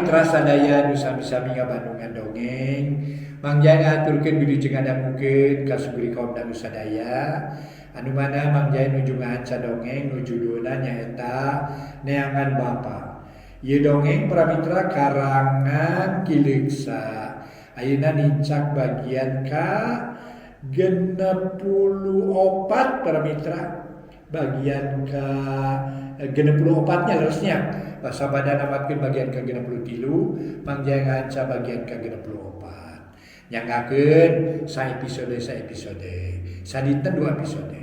mitra sadaya nu sami-sami ngabandungan dongeng Mang Jaya ngaturkeun wilujeng ngadangukeun ka suburi kaum danu sadaya anu mana Mang Jaya nuju ngaca dongeng nu judulna nyaeta Neangan Bapa. Ieu dongeng para mitra karangan Ki Leuksa. Ayeuna nincak bagian ka 64 para mitra. Bagian ka 64-nya harusnya. Sabada namatkeun bagian ka 63, Mang Jaya ngaca bagian ka 64. Nyangakeun saepisode. Sadinten 2 episode.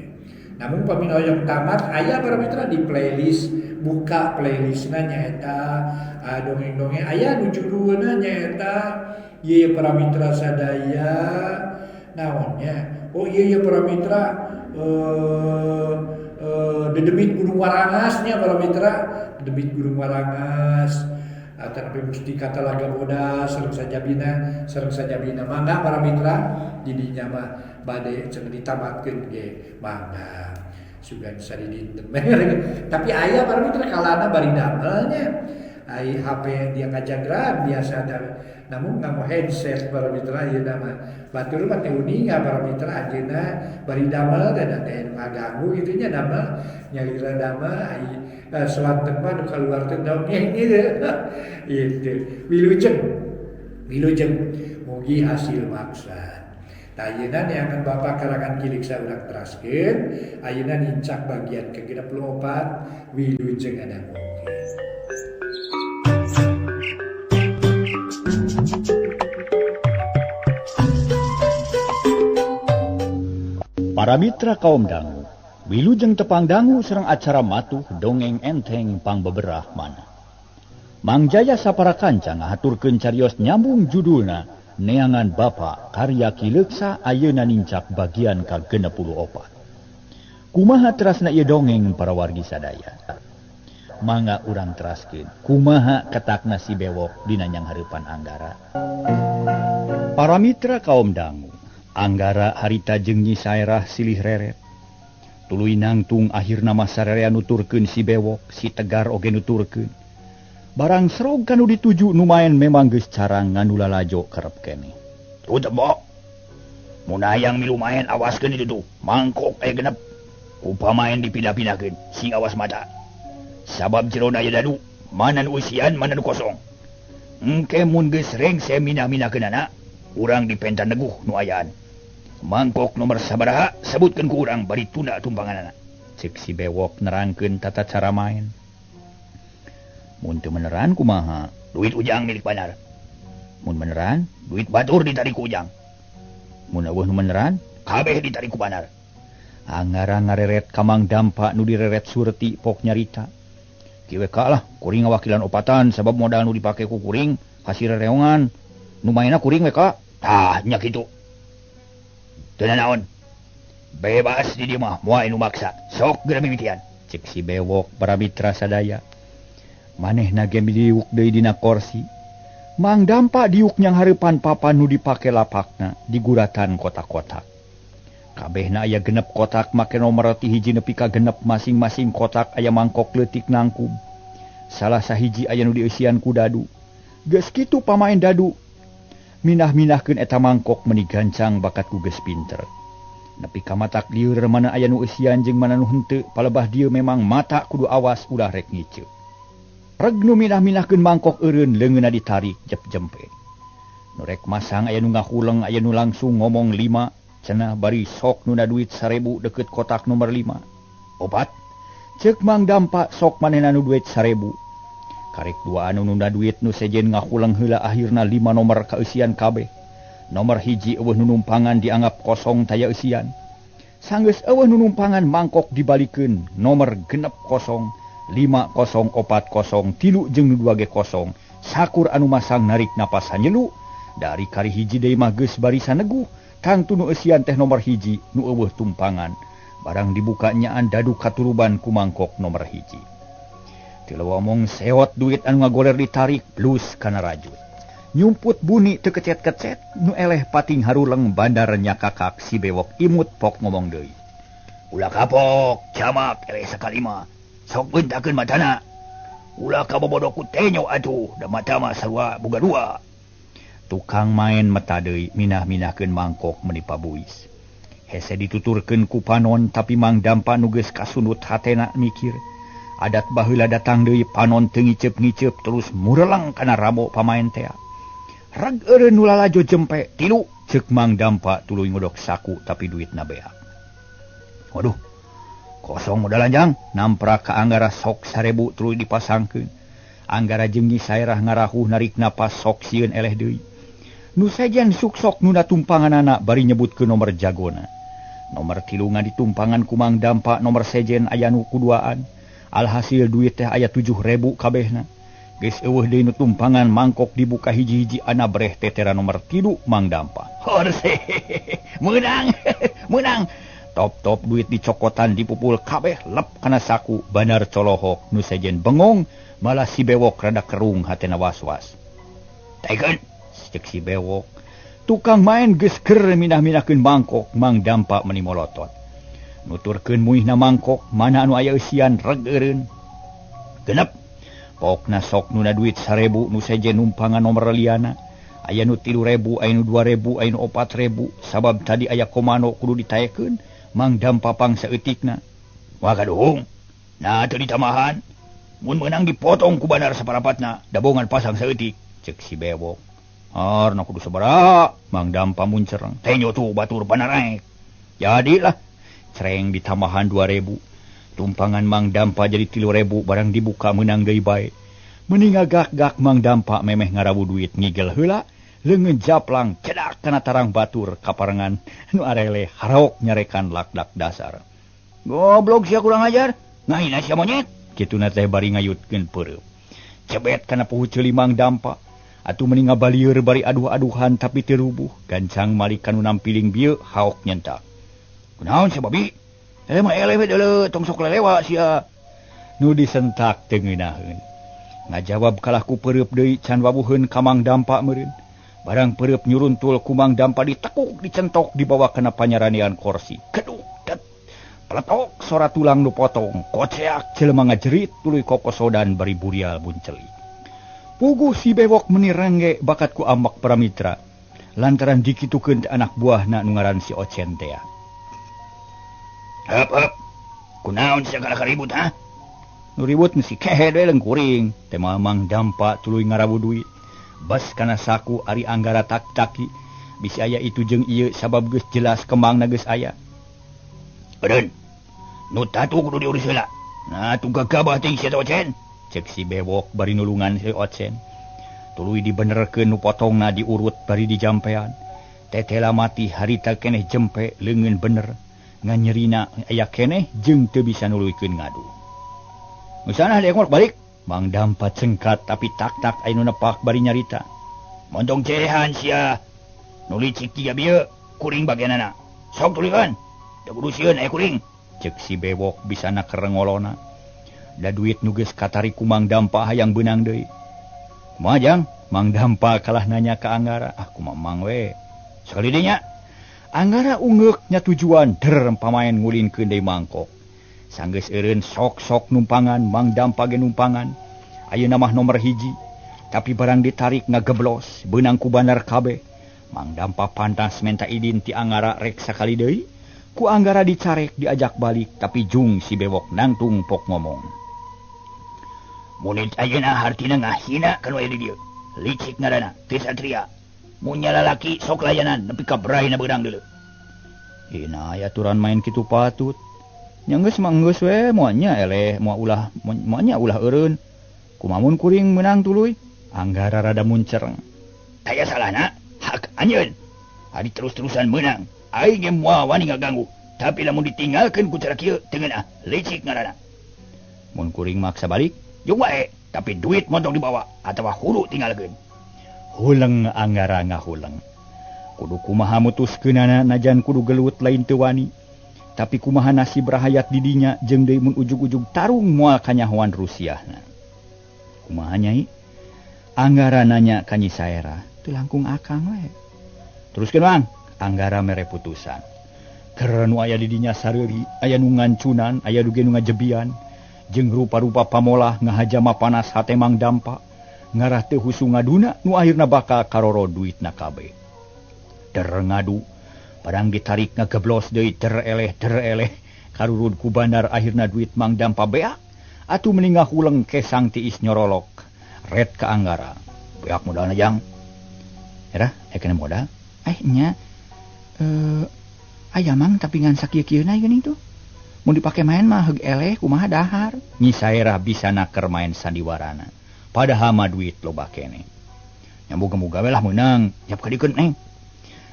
Namun paminoyong tamat aya para mitra di playlist, buka playlistna nyaeta dongeng-dongeng aya nu judulna nyaeta ieu para mitra sadaya naonnya. Oh ieu para mitra Dedemit Gunung Warangasnya para mitra, Dedemit Gunung Warangas tanapi mustika Talaga Bodas sareng sajabina mangga para mitra di dinya mah bade cenah ditamatkeun ge mangga sugan sadidinten tapi aya para mitra kalana bari damelnya ai HP dia ngajagran biasa ada namun ngamo headset para mitra ieu nama batur mah teh uninga para mitra ajeuna bari damel dan teh ngaganggu kitu nya damel nyalira damel ai selanten mah nu kaluarkeun dongeng ieu itu wilujeng mugi hasil maksud. Ayeuna neangan Bapa karangan Ki Leuksa urang teraskeun ayeuna nincak bagian ke-64 wilujeng ngadangukeun. Para mitra kaum dangu, wilujeng tepang dangu sareng acara matuh dongeng enteng pangbeberah mana. Mang Jaya sapara kanca ngahaturkeun carios nyambung judulna Neangan Bapa karya Ki Leuksa ayeuna nincak bagian ka-64. Kumaha terasna ieu dongeng para wargi sadaya? Mangga urang teraskeun kumaha ketakna si bewok dina nyang hareupan Anggara. Para mitra kaum dangu, Anggara harita jeung Nyi Saerah silih reret. Tuluy nangtung akhirna masararea nuturkeun si bewok, si Tegar oge nuturkeun. Barang serog kanu dituju numaen memang geus carang nganu lalajo kerep keneh. Tuh tembok. Mun hayang milu maen awaskeun itu tuh, mangkok aya genep. Upamaen dipindah-pindahkeun, sing awas mata. Sabab jerona aya dadu, mana nu usian, mana nu kosong. Engke mun geus rengse minah-minahkeunana, urang dipentan neguh nu ayaan. Mangkok nomor sabaraha sebutkeun ku urang bari tunda tumpanganana. Cek si bewok nerangkeun tata cara main. Mun teu meneran kumaha? Duit ujang milik banar. Mun meneran, duit batur ditarik ku ujang. Mun eueuh nu meneran, kabeh ditarik ku banar. Anggara ngareret ka Mang Dampa nu direret surti pok nyarita. Kieu ka lah, kuring ngawakilan opatan sabab modal nu dipake ku kuring kasih rereongan. Nu mainna kuring we ka. Tah nya kitu. Teu naon. Bebas di dieu mah moal nu maksa. Sok geura mimitian. Cek si bewok para mitra sadaya. Manehna ge diuk deui dina kursi. Mang Dampa diuk nyang hareupan papan nu dipake lapakna diguratan kotak-kotak. Kabehna aya genep kotak make nomor ti hiji nepi ka genep masing-masing kotak aya mangkok leutik nangkum. Salah sahiji aya nu dieusian ku dadu. Geus kitu pamain dadu. Minah-minahkeun eta mangkok meuni gancang bakat ku geus pinter. Nepi ka matak lieur mana aya nu eusian jeung mana nu henteu, palebah dieu memang mata kudu awas ulah rek ngiceu. Reg nu minah-minahkeun mangkok eureun leungeunna ditarik jep-jempe. Nu rek masang aya nu ngahuleng aya nu langsung ngomong 5 cenah bari sok nuna duit 1000 deket kotak nomor 5. Opat cek Mang Dampa sok manehna nu duit 1000. Karek dua anu nunda duit nu sejen ngahuleng heula akhirna 5 nomor kaeusian kabeh. Nomor hiji eueuh nu numpangan dianggap kosong taya eusian. Sanggeus eueuh nu numpangan mangkok dibalikeun nomor genep kosong 5040 tilu jeung nu 2 ge kosong. Sakur anu masang narik napas hanyelu dari kari hiji deui mah geus barisan neguh. Tangtu nu eusian teh nomor hiji nu eueuh tumpangan. Barang dibuka nyaan dadu katuruban ku mangkok nomor hiji. Tila ngomong seot duit anu ngagoler ditarik plus kana rajut. Nyumput bunyi teu kecet-kecet nu eleh pating haruleng bandar nyakakak si bewok imut pok ngomong deui. Ulah kapok, jamak eleh sakalima. Sok beuntakeun matana. Ulah kabobodo ku tenyo atuh, da mata mah sarua boga dua. Tukang main mata deui minah-minahkeun mangkok menipa buis. Hese dituturkeun ku panon tapi Mang Dampa nu geus kasundut hatena mikir. Adat baheula datang deui panon teu ngiceup-ngiceup terus murelang kana ramo pamain teh. Rag eureun nu lalajo jempe 3 ceuk Mang Dampa tuluy ngodok saku tapi duitna beak. Waduh, kosong modal lanjang, namprak ka Anggara sok 1000 tuluy dipasangkeun. Anggara jeung Nyi Saerah ngarahuh narik napas sok sieun eleh deui. Nu sejen suksok nu tumpanganana bari nyebutkeun nomor jagona. Nomor 3 ditumpangan ku Mang Dampa, nomor sejen aya nu kuduaan. Alhasil duit teh aya 7.000 kabehna. Geus eueuh deui nu tumpangan mangkok dibuka hiji-hiji ana breh tetera nomor 3 Mang Dampa. Horse, menang, menang. Top-top duit dicokotan dipupul kabeh lep kana saku banar colohok nu sejen bengong malah si bewok rada kerung hatena was-was. Taikeun, cek si bewok. Tukang main geus keur minah-minahkeun mangkok, Mang Dampa meuni molotot. Nuturkeun muihna mangkok, mana anu aya eusian reg eureun. Genep. Pokna sok nuna duit 1000 nu sejen numpangan nomor liana. Aya nu 3000, aya nu 2000, aya nu 4000, sabab tadi aya komando kudu ditaekeun. Mang Dampa pangsa eutikna. Wah kaduhung, nah teu ditamahan. Mun meunang dipotong ku banar saparapatna, dabongan pasang saeutik, cek si bewok. Harna kudu sabaraha, Mang Dampa muncereng. Tenyo tuh batur banar aek. Jadilah, cereng ditamahan 2000. Tumpangan Mang Dampa jadi 3000 barang dibuka meunang deui bae. Mending gagak Mang Dampa memeh ngarawu duit ngigel heula, leungeun japlang cedak kana tarang batur kaparengan nu arele harok nyarekan lakdak dasar. Goblok sia kurang ajar, ngahina sia monyet. Kituna teh bari ngayutkeun peureup. Cebet kana puhu ceuli Mang Dampa. Atuh mending ngabalieur bari aduh-aduhan tapi teu rubuh. Gancang malik kanu nampiling bieu haok nyentak. Kunaon sia babi? Mah elewe deuleu tong sok lelewa sia. Nu disentak teu ngeunaheun. Ngajawab kalah ku peureup deui can wabuheun ka Mang Dampa meureun. Barang peureup nyuruntul ku Mang Dampa ditekuk dicentok dibawa kana panyaranean kursi. Keduk det. Peletok sora tulang nu potong. Koceak jelema ngajerit tuluy kokosodan bari burial bunceli. Puguh si bewok meuni rengge bakat ku ambak Pramitra. Lantaran dikitukeun anak buahna nu ngaran si Ocen teh. Hap. Kunaon sia kana karibut ha? Nu ribut mesti kehe deui leung kuring. Teh Mang Dampa tuluy ngarawu duit. Bas kana saku ari Anggara tak-taki. Bisi aya itu jeung ieu sabab geus jelas kembangna geus aya. Eureun. Nu tatu kudu diurus heula. Nah tu gagabah teh sia Ocen. Cek si bewok bari nulungan si Ocen. Tuluy dibenerkeun nu potongna diurut bari dijampean. Tetela mati harita keneh jempe leungeun bener. Nganyerina aya keneh jeung teu bisa nuluykeun ngadu. Misalna deuk balik, Mang Dampa cengkat tapi tak-tak aya nu nepak bari nyarita. Montong cerehan sia. Nu licik tiga bieu kuring bagianana. Sok tulikeun. Da kudu sieun aya kuring. Cek si bewok bisana kerengolona. Da duit nu geus katari ku Mang Dampa hayang beunang deui. Kumaha jang? Mang Dampa kalah nanya ka Anggara. Ah kumaha mang we. Sakali deui nya. Anggara ungeuknya tujuan pamain ngulinkeun deui mangkok. Sanggeus eureun sok-sok numpangan Mang Dampa ge numpangan. Ayeuna mah nomor 1. Tapi barang ditarik ngageblos, beunang ku bandar kabeh. Mang Dampa pantas menta idin ti Anggara rek sakali deui. Ku Anggara dicarek diajak balik tapi jung si bewok nangtung pok ngomong. Mun ayeuna hartina ngahina kana aya di dieu. Licik ngaranna teu satria. Mun nya lalaki sok layanan nepi ka beraina beurang deuleu. Ina aya aturan main kitu patut. Nya geus mah geus we moal nya eleh moal nya ulah eureun. Kumaha mun kuring meunang tuluy? Anggara rada muncereng. Aya salahna hak anjeun. Ari terus-terusan meunang, aing ge moal wani ngaganggu. Tapi lamun ditinggalkeun ku cara kieu teu ngeunah, licik ngaranna. Mun kuring maksa balik, jeung wae, tapi duit montong dibawa atawa hulu tinggalkeun. Huleng Anggara ngahuleng. Kudu kumaha mutuskeunana najan kudu gelut lain teu wani. Tapi kumaha nasib rahayat di dinya jeung deui mun ujug-ujug tarung moal kanyahoan Rusiana. Kumaha nyai? Anggara nanya ka Nyi Saerah, teu langkung akang we. Teruskeun Mang, Anggara mere putusan. Keur nu aya di dinya sareuri, aya nu ngancunan, aya nu ge nu ngajebian. jeung rupa-rupa pamolah ngahajama panas hate Mang Dampa ngarah teu husu ngaduna nu akhirna bakal karoro duitna kabeh. Der ngadu padang ditarik ngageblos deui tereleh karurud ku bandar akhirna duit Mang Dampa beak atuh meningah huleng kesang tiis nyorolok red ka Anggara. Beak modalna jang. Era kena modal. Nya aya Mang tapi ngan sakieu-kieuna geuning tuh. Mun dipake main mah heug eleh kumaha dahar. Nyi Saerah bisa naker main sandiwarana. Padahal mah duit loba keneh. Nya moga-moga we lah meunang. Jap kadikeun neng.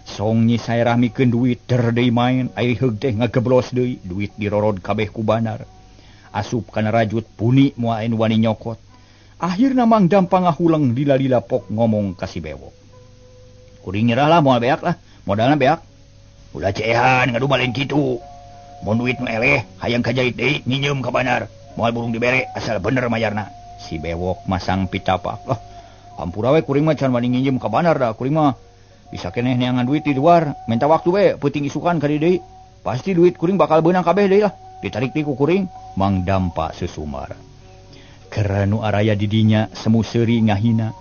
Song Nyi Saerah mikeun duit der deui main, ai heug teh ngageblos deui, duit dirorod kabeh ku bandar. Asup kana rajut puni moal anu wani nyokot. Akhirna Mang Dampa ngahuleng lila-lila pok ngomong ka si bewok. Kuring nyerah lah moal beak lah, modalna beak. Ulah ceehan ngadu lain kitu. Mun duit nu eleh hayang kajait deui nginjem ka bandar, moal burung dibere asal bener mayarna. Si bewok masang pitapak. Lah, hampura we kuring mah can wani nginjem ka bandar da, kuring mah bisa keneh neangan duit di luar, minta waktu we peuting isukan ka dieu deui. Pasti duit kuring bakal beunang kabeh deui lah. Ditarik ti ku kuring. Mang Dampa susumar. Keranu araya didinya semu seuri ngahina.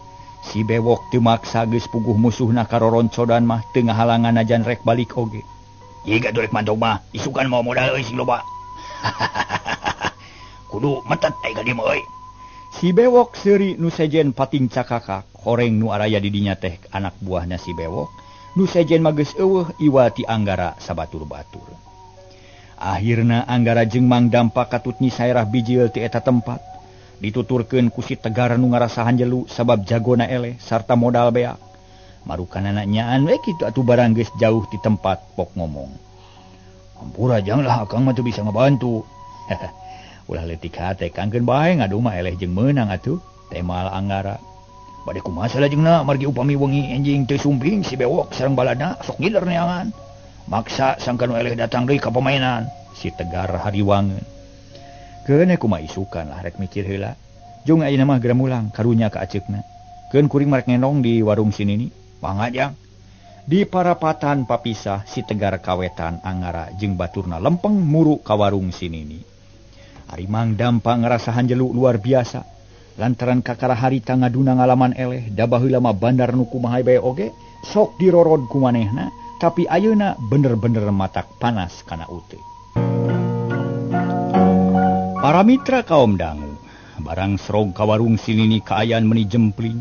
Si bewok teu maksa geus puguh musuhna karoroncodan mah teu ngahalangan ajan rek balik oge. Ieu ga dorek mantog mah, isukan mau modal euy sing loba. Kudu metet ai ka dieu mah euy. Si bewok seuri nu sejen pating cakakak, horeng nu araya didinya teh anak buahna si bewok, nu sejen mah geus eueuh iwa ti Anggara sabatur-batur. Akhirna Anggara jeung Mang Dampa katut Nyi Saerah bijil ti eta tempat. Dituturkeun ku si Tegar nu ngarasahan jelu sabab jagona eleh sarta modal beak. Marukanana nyaan we kitu atuh barang geus jauh ti tempat pok ngomong. Ampura jang lah akang mah teu bisa ngabantu. Ulah leutik hate kangkeun bae ngadu mah eleh jeung meunang atuh. Temal Anggara. Bade kumaha salajengna margi upami wengi enjing teu sumping si bewok sareng baladna sok ngiler neangan. Maksa sangka nu eleh datang deui ka pamainan. Si Tegar hariwangeun. Keun kumaha isukan lah rek mikir heula. Jung ayeuna mah geura mulang karunya ka aceukna. Keun kuring marek ngendong di warung sinini. Mangga jang. Di parapatan papisah si Tegar kawetan Anggara jeung baturna lempeng muru ka warung sinini. Ari Mang Dampa ngarasahan jelu luar biasa. Lantaran kakara harita ngaduna ngalaman eleh da baheula mah bandar nu kumaha bae oge sok dirorod ku manehna. Tapi ayeuna bener-bener matak panas kana uteuh. Para mitra kaum dangu, barang serog ka warung sinini kaayaan meuni jempling.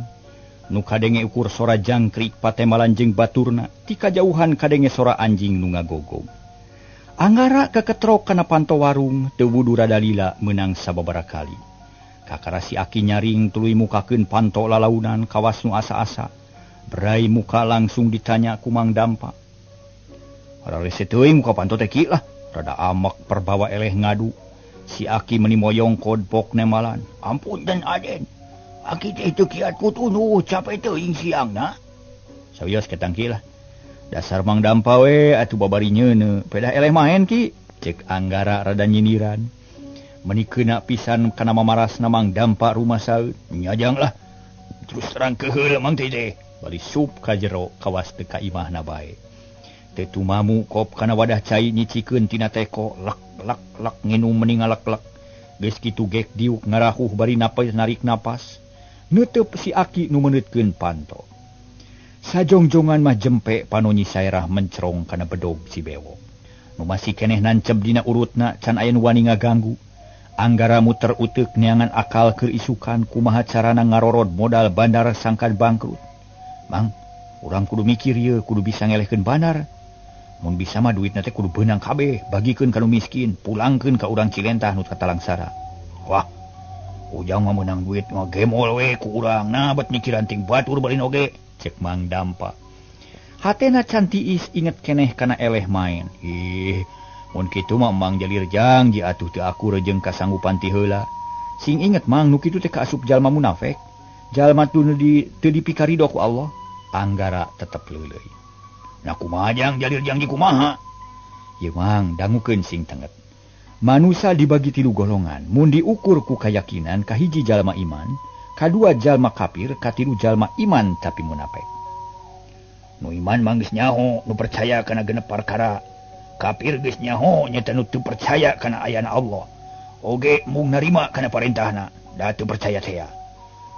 Nu kadenge ukur sora jangkrik patemalan jeung baturna, ti kajauhan kadenge sora anjing nu ngagogog. Anggara keketrok kana panto warung, teu wudu rada lila meunang sababaraha kali. Kakara si Aki nyaring tuluy mukakeun panto lalaunan kawas nu asa-asa. Berai muka langsung ditanya ku Mang Dampa. Rarese teuing muka panto teh kieu lah, rada amek perbawa eleh ngadu. Si Aki meuni moyong kodpok nemalan. Ampun dan Aden. Aki teh teu kiat kutunuh capek teuing siangna. Sawios ketang kieu lah. Dasar Mang Dampa we atuh babari nyeuneu, pedah eleh maen ki, cek Anggara rada nyindiran. Meuni keuna pisan kana mamarasna Mang Dampa rumah saeut. Nyajang lah. Terus terang keheul Mang teh. Bari sup ka jero kawas teu ka imahna bae. Tetu mamu kop kana wadah cai nyicikeun tina teko lak nginum meningalek-lek. Geus kitu gek diuk ngarahuh bari narik napas. Neuteuk si Aki nu meunutkeun panto. Sajongjongan mah jempe panu Nyi Saerah mencerong kana bedog si bewok. Nu masih keneh nancep dina urutna can aya nu wani ngaganggu. Anggara muter uteuk neangan akal keur isukan kumaha carana ngarorod modal bandar sangkan bangkrut. Mang, urang kudu mikir ieu kudu bisa ngelehkeun bandar. Mun bisa mah duitna teh kudu beunang kabeh, bagikeun ka nu miskin, pulangkeun ka urang Cilentah nu katalangsara. Wah, ujang mah meunang duit mah gemol we ku urang, nah bet mikiran ting batur balin oge, cek Mang Dampa. Hatena can tiis inget keneh kana eleh main. Mun kitu mah Mang Jalir jang ji atuh teu aku rejeung kasanggupan ti heula. Sing inget Mang nu kitu teh kaasup jalma munafik. Jalma teu dipikarido ku Allah. Anggara tetep leuleuy. Nah kumaha jang Jalir jang kumaha? Ye Mang dangukeun sing tenget. Manusia dibagi 3 golongan, mun diukur ku kayakinan kahiji jalma iman, kadua jalma kafir, katilu jalma iman tapi munafik. Nu iman mah geus nyaho, nu percaya kana genep perkara. Kafir geus nyaho nya teu percaya kana ayana Allah. Oge mung narima kana parentahna, da teu percaya saya.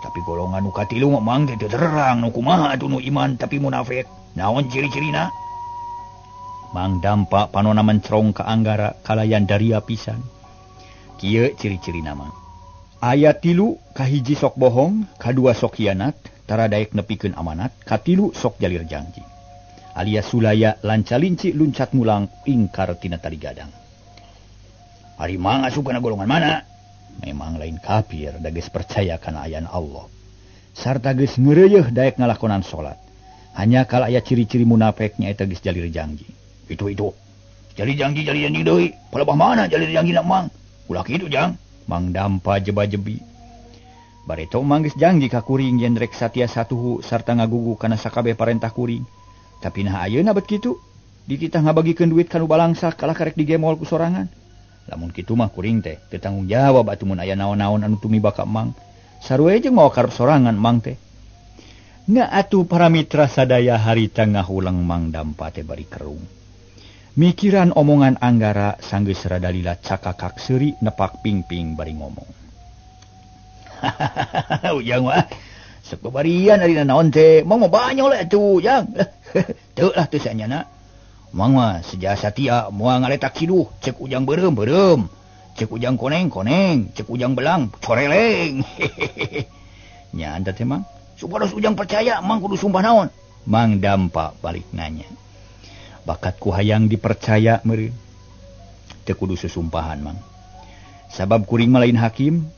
Tapi golongan nu katilu mang teu terang nu kumaha atuh nu iman tapi munafik. Naon ciri-cirina? Mang Dampa panona mencrong ka Anggara kalayan daria pisan. Kieu ciri-cirina mah. Aya 3 kahiji sok bohong, kadua sok hianat, taradaek nepikeun amanat, katilu sok jalir janji. Alias sulaya lancalinci luncat mulang ingkar tina tali gadang. Ari mang asup kana golongan mana? Memang lain kafir da geus percaya kana ayana Allah. Sarta geus ngeureuyeuh daek ngalakonan salat. Hanya kala aya ciri-ciri munafik nya eta geus jalir janji. Itu. Jalir janji deui. Palebah mana jalir janji na mang? Ulah kitu jang. Mang Dampa jeba-jebi. Bareto mang geus janji ka kuring yen rek satia satuhu sarta ngagugu kana sakabeh parentah kuring. Tapi nah ayeuna bet kitu. Dititah ngabagikeun duit kanu balangsak kalah karek digemol ku sorangan. Lamun kitu mah kuring teh teu tanggung jawab atuh mun aya naon-naon anu tumiba ka mang. Sarua jeung mau karep sorangan mang teh. Nga atuh para mitra sadaya harita ngahulang Mang Dampa teh bari kerung. Mikiran omongan Anggara sanggeus rada lila cakakak seuri nepak ping-ping bari ngomong. Ujang mah sok babarian ari naon teh, mang mah banyol atuh Ujang. Teu lah teu sanyana. Mang mah sejasa tia moal ngaletak kiduh, cek Ujang beureum, cek Ujang koneng, cek Ujang belang coreleng. Nya anta teh mang, supados Ujang percaya mang kudu sumpah naon? Mang Dampa balik nanya. Bakatku hayang dipercaya meureun. Teu kudu susumpahan mang. Sabab kuring mah lain hakim,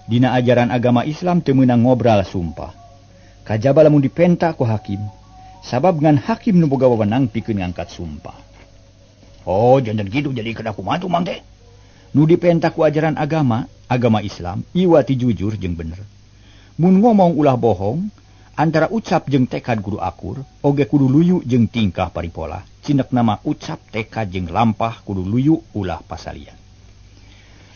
dina ajaran agama Islam teu meunang ngobral sumpah. Kajaba lamun dipenta ku hakim. Sabab ngan hakim nu boga wewenang pikeun ngangkat sumpah. Oh, janten kitu jadi kena kumaha tuh mang teh. Nu dipenta ku ajaran agama Islam iwati jujur jeung bener. Mun ngomong ulah bohong, antara ucap jeung tekad kudu akur, oge kudu luyu jeung tingkah paripola. Cinek nama ucap tekad jeung lampah kudu luyu ulah pasalian.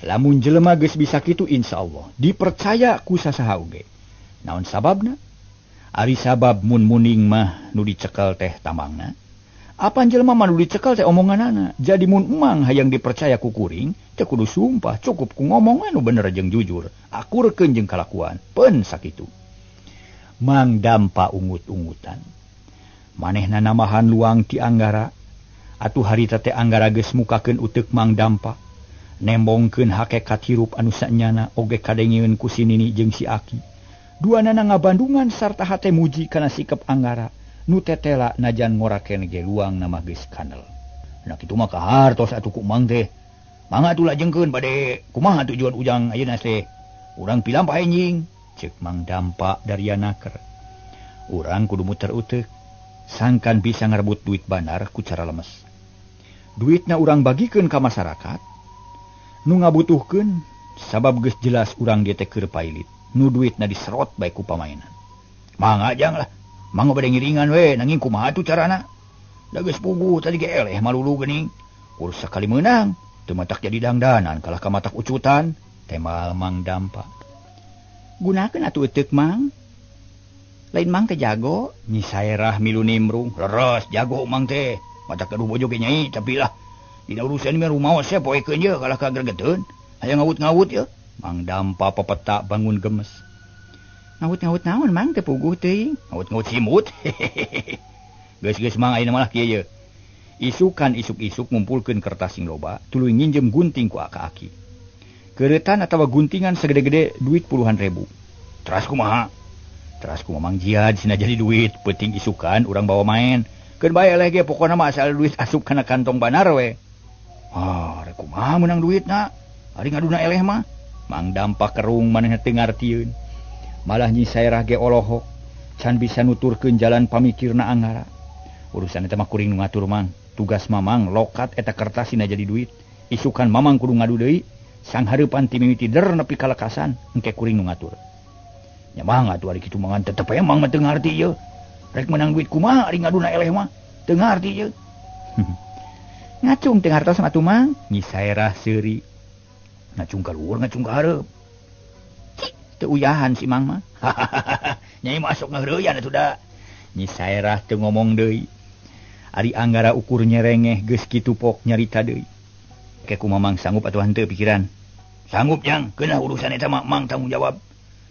Lamun jelema geus bisa kitu insyaallah dipercaya ku sasaha oge. Naon sababna? Ari sabab mun muning mah nu dicekel teh tamangna. Apan jelema mah nu dicekel teh omonganana. Jadi mun emang hayang dipercaya ku kuring, teh kudu sumpah, cukup ku ngomong anu bener jeung jujur, akurkeun jeung kalakuan. Peun sakitu. Mang Dampa ungut-ungutan. Manehna namahan luang ti Anggara. Atuh harita teh Anggara geus mukakeun uteuk Mang Dampa. Nembongkeun hakikat hirup anu sanyana oge kadengieun ku si Nini jeung si Aki. Duanana ngabandungan sarta hate muji kana sikep Anggara. Nu tetela najan ngorakeun ge luang nama geus kanel. Nah kitu mah kahartos atuh ku Mang teh. Mangga atuh lajengkeun bade kumaha tujuan Ujang ayeuna teh? Urang pilampah enjing, ceuk Mang Dampa daryanaker. Urang kudu muter uteuk. Sangkan bisa ngarebut duit bandar ku cara lemes. Duitna urang bagikeun ka masyarakat. Nu ngabutuhkeun sabab geus jelas urang dieu teh keur pailit. Nu duitna diserot bae ku pamainan. Mangga jang lah. Mangga bade ngiringan we nanging kumaha atuh carana? Da geus puguh tadi ge eleh malulu geuning. Urus sakali meunang teu matak jadi dangdanan kalah ka matak ucutan. Temal Mang Dampa. Gunakeun atuh euteuk Mang. Lain Mang teh jago, Nyi Saerah milu nimrung. Leres jago Mang teh. Matak kaduh bojo ge nyai, tapi lah dina urusan mah rumaos ya poekeun ye kalah ka gregeteun. Hayang ngawut-ngawut ye. Mang Dampa pepeta bangun gemes. Ngawut-ngawut naon Mang teh puguh teuing? Ngawut-ngawut simut. Geus-geus Mang ayeuna mah kieu ye. Isukan isuk-isuk ngumpulkeun kertas sing loba, tuluy nginjem gunting ku Aki. Keuretan atawa guntingan segede-gede duit puluhan ribu. Teras kumaha? Teras ku Mang Jihad sina jadi duit, penting isukan urang bawa main. Keun bae eleh ge pokona mah asal duit asup kana kantong banar we. Rek kumaha meunang duitna? Ari ngaduna eleh mah. Mang Dampa kerung manehna teu ngartieun. Malah Nyi Saerah ge olohok, can bisa nuturkeun jalan pamikirna Anggara. Urusan eta mah kuring nu ngatur Mang. Tugas Mamang lokat eta kertas sina jadi duit. Isukan Mamang kudu ngadu deui. Sang hareupan ti mimiti der nepi ka lekasan, engke kuring nu ngatur. Nya mangga atuh ari kitu mangan tetep emang mah teu ngarti ye. Rek menang duit kumaha ari ngaduna eleh mah? Teu ngarti ye. Ngacung teu hartos mah atuh Mang. Nyi Saerah seuri. Ngacung ka luhur ngacung ka hareup. Teu uyahan si Mang mah. Nyai masuk ngahreuyan atuh da. Nyi Saerah teu ngomong deui. Ari Anggara ukur nyerengeh geus kitu pok nyarita deui. Ke ku Mamang sanggup atuh henteu pikiran. Sanggup yang kena urusan eta mang tanggung jawab.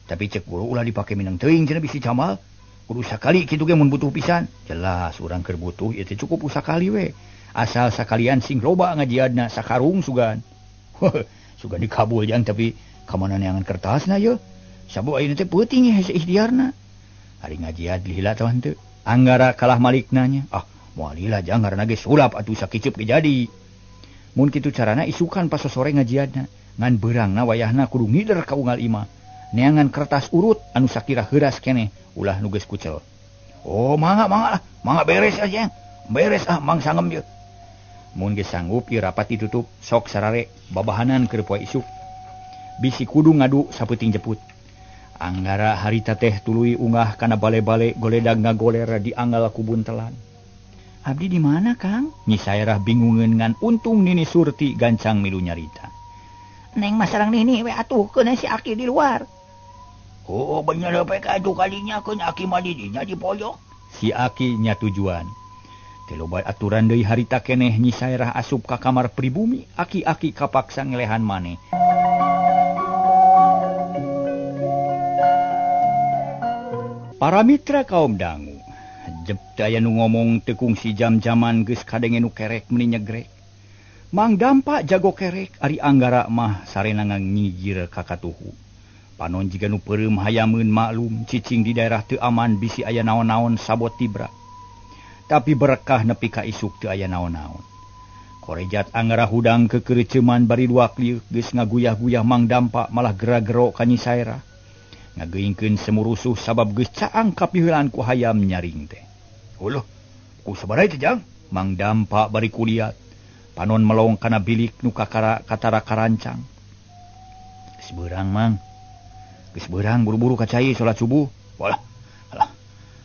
Tapi cek guru ulah dipake minang teuing cenah bisi Camal. Kudu sakali kitu ge mun butuh pisan. Jelas urang keur butuh ieu teh cukup usakali we. Asal sakalian sing loba ngajiadna sakarung sugan. Sugan dikabul jang tapi kamana neangan kertasna ye. Sabuk ayeuna teh peuting hese ikhtiarna. Ari ngajiad lila tawan teu. Anggara kalah malikna nya. Moal lila jang ngaranna ge sulap atuh sakicep ge jadi. Mun kitu carana isukan pas sore ngajiadna. Ngan beurangna wayahna kudu ngider ka unggal imah. Neangan kertas urut anu sakira heuras keneh ulah nu geus kucel. Mangga beres aja. Beres mang sangem je. Mun geus sanggup ieu rapat ditutup sok sarare babahanan keur poe isuk. Bisi kudu ngadu sapeuting jeput. Anggara harita teh tuluy unggah kana bale-bale goledag ngagoler di anggal kubuntelan. Abdi di mana, Kang? Nyi Saerah bingungeun ngan untung Nini Surti gancang milu nyarita. Neng masarang Nini we atuh keuna si Aki di luar. Oh, bener apa kadu kalinya keun Aki mah di dinya di pojok. Si Aki nya tujuan. Teu loba aturan deui harita keneh Nyi Saerah asup ka kamar pribumi, Aki-aki kapaksa ngelehan maneh. Para mitra kaum dangu, jep teu aya nu ngomong teu kungsi jam-jaman geus kadenge nu kerek meuni nyegrek. Mang Dampa jago kerek ari Anggara mah sarena nganyigir ka katuhu. Panon jiga nu peureum hayameun maklum cicing di daerah teu aman bisi aya naon-naon sabot tibra. Tapi berkah nepi ka isuk teu aya naon-naon. Korejat Anggara hudang kekereuceuman bari duak lieu geus ngaguyah-guyah Mang Dampa malah gera-gero ka Nyi Saerah. Ngageuingkeun semurusuh sabab geus caang kapiheulaan ku hayam nyaring teh. Uluh, ku sabaraha teh jang? Mang Dampa bari kuliat. Panon melong kana bilik nu katara karancang. Geus beurang Mang. Geus beurang buru-buru ka cai salat subuh. Walah. Alah.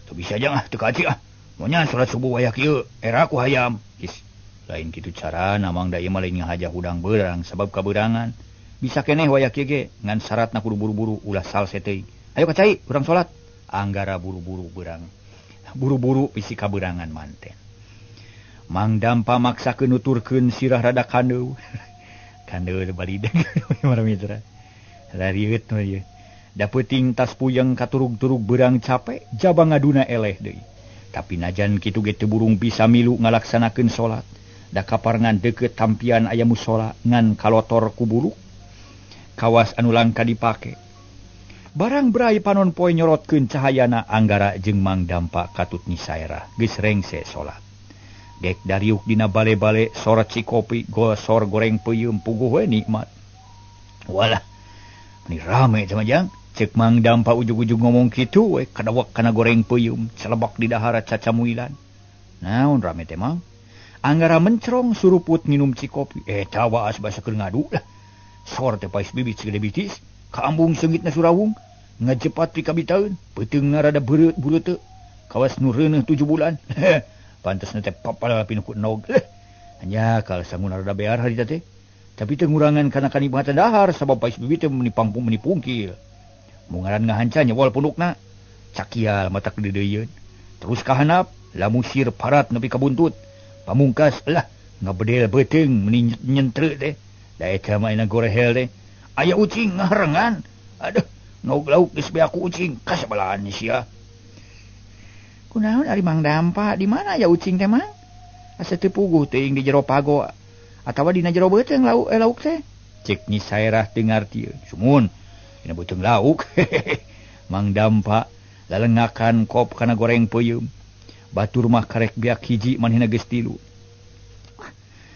Teu bisa jang teu kaci Monya salat subuh wayah kieu era ku hayam. Geus lain kitu carana Mang da ieu mah lain ngahaja hudang beurang sabab kabeurangan. Bisa keneh wayah kieu ge ngan syaratna kudu buru-buru ulah salse teuing. Ayo ka cai urang salat. Anggara buru-buru beurang. Buru-buru bisi kabeurangan manten. Mang Dampa maksakeun nuturkeun sirah rada kandeu. Kandeu balidag para mitra. Larieut we ieu. Da peuting tas puyeng katurug-turug beurang capek, jaba ngaduna eleh deui. Tapi najan kitu ge teu burung bisa milu ngalaksanakeun salat. Da kaparengan deukeut tampian aya mushola ngan kalotor ku buluk. Kawas anu langka dipake. Barang berai panon poe nyorotkeun cahayana Anggara jeung Mang Dampa katut Nyi Saerah geus rengse salat. Dek dariuk dina bale-bale sorat si kopi gosor goreng peuyeum puguh we nikmat. Walah, ini rame sama jang. Cek Mang Dampa ujug-ujug ngomong kitu we kadawak kana goreng peuyeum celebak di dahara cacamuilan. Naon rame teh Mang? Anggara mencrong suruput minum si kopi. Eta waas basa keur ngadu lah. Sor teh pais bibit segede bitis, kaambung seungitna surawung, ngajepat ti kabitaeun, peuteungna rada beureut teu. Kawas nu reuneuh 7 bulan. Pantes teh papal pinuku nog. Hanya kal sanguna rada bear harita teh. Tapi teu ngurangan kana kanikmatan dahar sabab pais bibit teh meuni pungkil. Mungaran ngahancanya wal pundukna. Cakial mata kedeudeuyeun. Terus kahanap lamusir parat nepi ka buntut. Pamungkas lah ngabedel beuteung meuni nyentreu teh. Da eta mah ina gorehel teh. Aya ucing ngaharengan. Aduh, nog lauk geus beaku ucing kasabalahan sia. Kunaon ari Mang Dampa? Di mana ya ucing teh Mang? Asa teu puguh teuing di jero pago atawa dina jero beuteung lauk teh? Cek Nyi Saerah teu ngarti. Sumun, dina beuteung lauk. Mang Dampa lalengakan kop kana goreng peuyeum. Batur mah karek beak hiji manehna geus 3.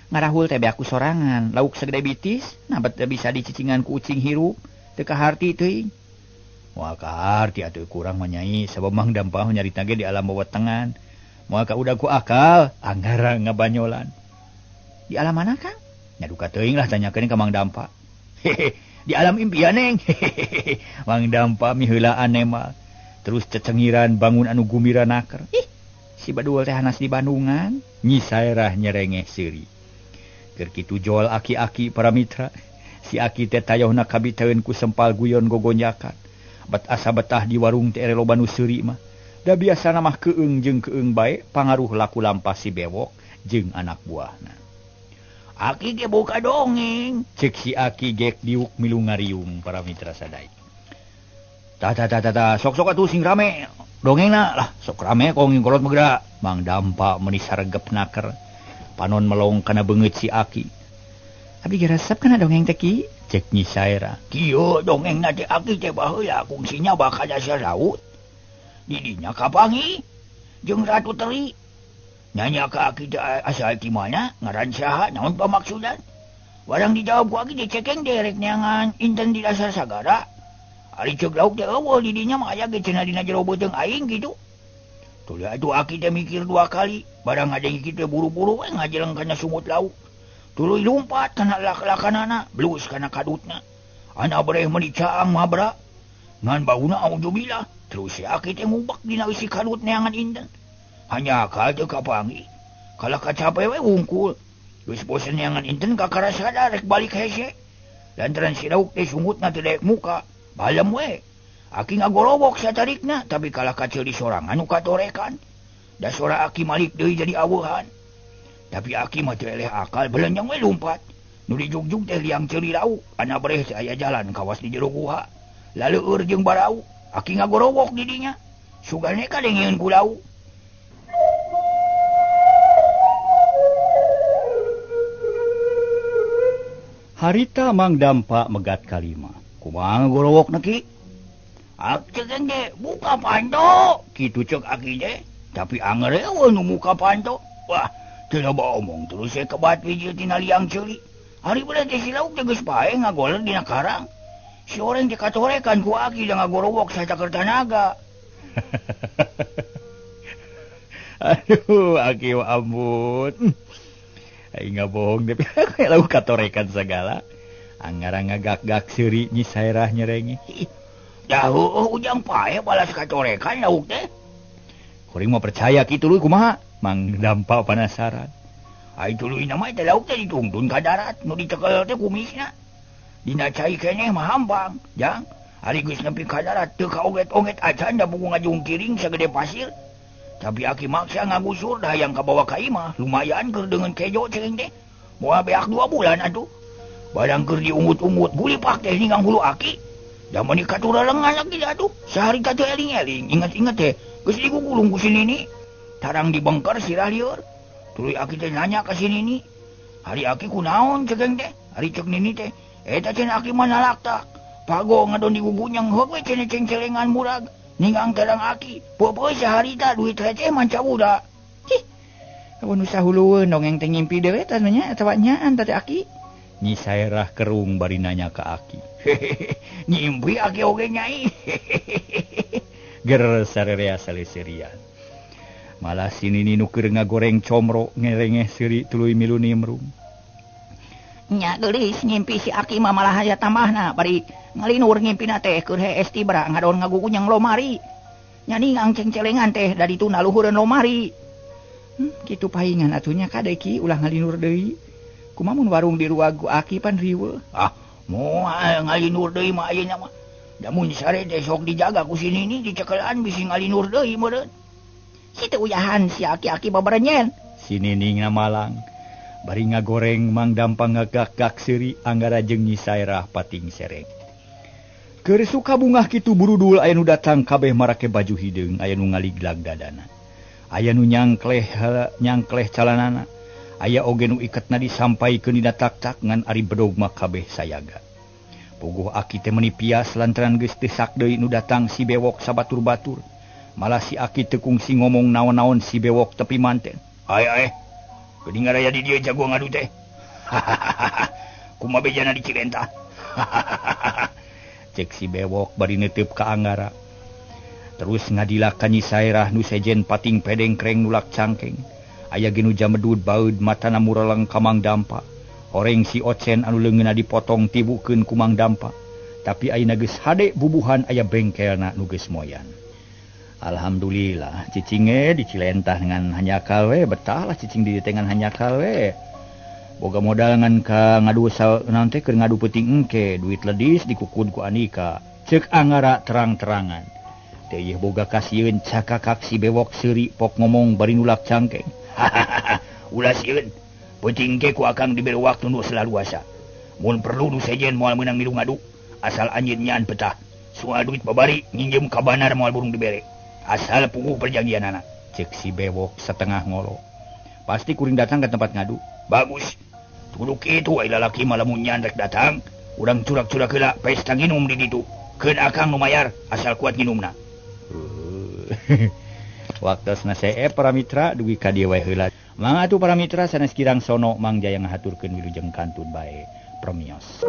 Ngarahul teh beaku sorangan, lauk segede bitis, nabat teh bisa dicicingan ku ucing hirup, teu kaharti teuing. Moal kaharti atuh kurang mah nyai sabab Mang Dampa nyarita ge di alam wewetengan. Moal ka udah ku akal, Anggara ngabanyolan. Di alam mana, Kang? Nya duka teuing lah tanyakeun ka Mang Dampa. Di alam impian, Neng. Mang Dampa miheulaan mah. Terus cecengiran bangun anu gumira naker. Ih, si badul teh hanas di Bandungan. Nyi Saerah nyerengeh seuri. Keur kitu jol aki-aki para mitra. Si Aki teh tayohna kabitaeun ku sempal guyon gogonjakan. Bet asa betah di warung teh loba nu seuri mah. Da biasana mah keung jeung keung bae pangaruh laku lampah si bewok jeung anak buahna. Aki ge buka dongeng. Cek si Aki gek diuk milu ngariung para mitra sadaya. Sok-sok atuh sing rame. Dongengna lah, sok rame kong ngingkolot megera. Mang Dampa meuni saregep naker. Panon melong kana beungeut si Aki. Abdi ge resep kana dongeng teh Ki? Cek Nyi Saira. Kieu dongengna teh Aki teh baheula kungsinya bakal asa laut. Di dinya kapangi jeung Ratu Teri. Nanya ka Aki teh asal ti mana, ngaran saha, naon pamaksudna? Barang dijawab ku Aki teh cekeng derek neangan inten di dasar sagara. Ari ceuk lauk teh eueuh di dinya mah aya ge cenah dina jero beuteung aing gitu. Tuluy atuh Aki teh mikir 2 kali, barang ngadeng kitu buru-buru we ngajeleng kana sumut lauk. Tuluy lumpat kana lak-lakanana, blus kana kadutna. Ana breh meuni caang mabra. Ngan bauna auzubillah, terus si Aki teh ngubek dina isi kadut neangan inten. Hanya ka teu kapangi. Kala kacape we wungkul. Geus bosen neangan inten kakarasada rek balik hese. Lantaran si lauk teh sungutna teu daek muka. Balem we. Aki ngagorobok satarikna, tapi kala kacil di sorangan nu katorekan. Da sora Aki malik deui jadi aweuhan. Tapi Aki mah teu eleh akal, belenjang we lumpat. Nu dijugjug teh liang ceuli lauk, ana breh teh aya jalan kawas di jero guha. Laleur jeung barau, Aki ngagorobok di dinya. Sugane kadengieun ku lauk. Harita Mang Dampa megat kalima. Kumaha ngagorowokna Ki? Aki cekeng teh buka panto. Kitu ceuk Aki teh. Tapi anger eueuh nu muka panto. Wah, teu loba omong terus saya kebat hiji tina liang ceuli. Hari beula teh si lauk teh geus pae ngagoler dina karang. Si oreng teh katorekan ku Aki da ngagorowok sacaker tanaga. Aduh, Aki wa ampun. Aing bohong tapi lauk katorekan segala. Anggarang ngagak-gak seuri Nyi Sairah nyerenge. Dahu ujang pae balas katorekan lauk teh. Kuring mah percaya kitu luy kumaha? Mang Dampa penasaran. Ai tuluy na mah teh lauk teh ditungtun ka darat, nu dicekel teh kumisna. Dina cai keneh mah hampang, jang. Ari geus nepi ka darat teu kaoget-oget acan da buku ngajung kiring sagede pasir. Tapi Aki maksa ngagusur dah yang kabawa ka imah, lumayan keur dengan kejo ceuing teh. Moal beak 2 bulan atuh. Barang keur diungut-ungut gulipak teh ningang hulu Aki. Da meuni katuralengan lagi atuh. Saharita teu eling-eling, inget-inget teh geus digugulung ku si Nini. Tarang dibengker sirah lieur. Tuluy Aki teh nanya ka si Nini. Hari Aki kunaon cekeng teh? Hari cek Nini teh, eta cenah Aki mah nalaktak. Pago ngadon digugunyang heup we cenah cengcelengan murag. Ningang terang Aki, poe-poe saharita duit receh manca budak. Amun usah hulueun dongeng teh ngimpi dewe tah nya eta nyaan teh Aki. Nyi Sairah kerung bari nanya ka Aki. Ngimpi Aki oge nyai. Ger sarerea saleserian. Malah si Nini nu keur ngagoreng comro ngerengeh seuri tuluy milu nimrung. Nya geulis ngimpi si Aki mah malah aya tambahna bari ngalinur ngimpina teh keur hees tibra ngadon ngagugunyang lomari. Nya ningang cengcelengan teh da dituna luhureun lomari. Kitu pahingan atunya kade Ki ulah ngalinur deui. Kumaha mun warung di ruagu Aki pan riweuh. Moal ngalinur deui mah ayeuna mah. Da mun sare teh sok dijaga ku si Nini dicekelan bisi ngalinur deui meureun. Kitu uyahan si Aki-aki babarenyen. Si Nining malang. Bari ngagoreng Mang Dampa ngagak-gak seuri anggara jeung Nyi Sairah pating sereng. Keur suka bungah kitu burudul aya nu datang kabeh marake baju hideung, aya nu ngaliglag dadana. Aya nu nyangkleh calanana. Aya oge nu iketna disampaikeun dina tak-tak ngan ari bedog mah kabeh sayaga. Puguh Aki teh meuni pias lantaran geus teu sak deui nu datang si bewok sabatur-batur. Malah si Aki teu kungsi ngomong naon-naon si bewok tepi manten. Ae. Geuning raya di dieu jago ngadu teh. Kumaha bejana di Cilenta. Cek si bewok bari neuteup ka anggara. Terus ngadila ka Nyi Sairah nu sejen pating pedeng kreng nulak cangkeng. Aya ge nu jamedud baeud matana mureleng ka Mang Dampa. Horeng si Ocen anu leungeunna dipotong tibukeun ku Mang Dampa. Tapi ayeuna geus hade bubuhan aya bengkelna nu geus moyan. Alhamdulillah, cicing di Cilentah dengan hanyakal we, betah lah cicing di dengan hanyakal we. Boga modal ngan ka ngadu naon teh keur ngadu peuting engke, duit ledis dikukud ku Anika. Ceuk anggara terang-terangan. Teh ieu boga kasieun cakakak si bewok seuri pok ngomong bari nulak cangkeng. Ulah sieun. Penting ke ku akang diberi waktu nu selaluasa. Mun perlu nu sejen moal menang milu ngadu. Asal anjeun nyaan petah. Soal duit babari nginjem ka banar moal burung dibere. Asal puguh perjanjianana. Cek si bewok setengah ngolo. Pasti kuring datang ke tempat ngadu. Bagus. Tuduk itu ai lalaki malamun nyaan rek datang. Urang curak-curak heula pesta nginum di ditu. Keun akang nu mayar asal kuat nginumna. Waktosna see para mitra dugi ka dieu wae heula. Mangatu para mitra sanes kirang sono Mang Jaya ngahaturkeun wilujeng kantun bae. Premios.